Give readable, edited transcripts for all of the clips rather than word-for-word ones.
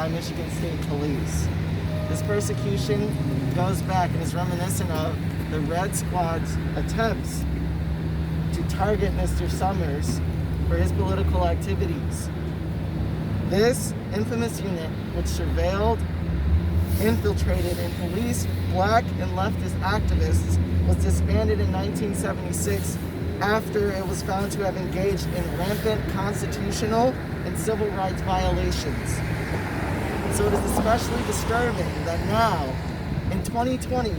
by Michigan State Police. This persecution goes back and is reminiscent of the Red Squad's attempts to target Mr. Summers for his political activities. This infamous unit, which surveilled, infiltrated, and policed black and leftist activists, was disbanded in 1976 after it was found to have engaged in rampant constitutional and civil rights violations. So it is especially disturbing that now, in 2020,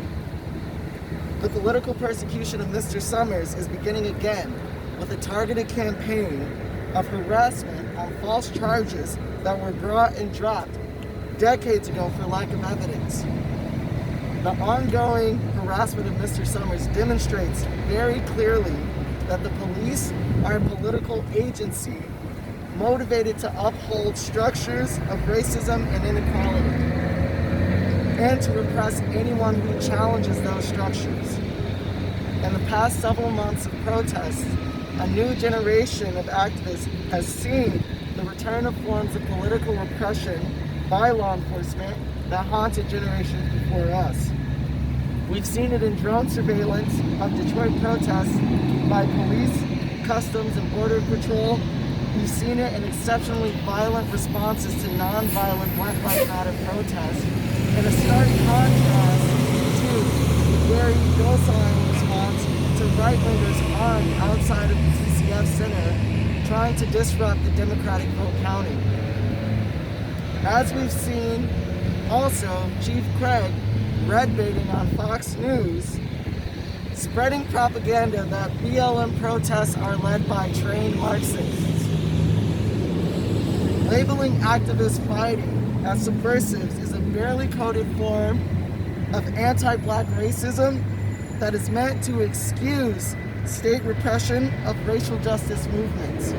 the political persecution of Mr. Summers is beginning again with a targeted campaign of harassment on false charges that were brought and dropped decades ago for lack of evidence. The ongoing harassment of Mr. Summers demonstrates very clearly that the police are a political agency motivated to uphold structures of racism and inequality, and to repress anyone who challenges those structures. In the past several months of protests, a new generation of activists has seen the return of forms of political repression by law enforcement that haunted generations before us. We've seen it in drone surveillance of Detroit protests by police, customs, and border patrol. We've seen it in exceptionally violent responses to non-violent Black Lives Matter protests, in a stark contrast to the very docile response to right-wingers armed outside of the TCF Center trying to disrupt the Democratic vote counting. As we've seen, also, Chief Craig red-baiting on Fox News, spreading propaganda that BLM protests are led by trained Marxists. Labeling activists fighting as subversives is a barely coded form of anti-Black racism that is meant to excuse state repression of racial justice movements.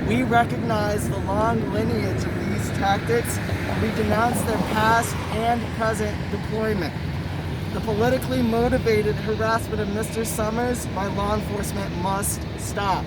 We recognize the long lineage of these tactics, and we denounce their past and present deployment. The politically motivated harassment of Mr. Summers by law enforcement must stop.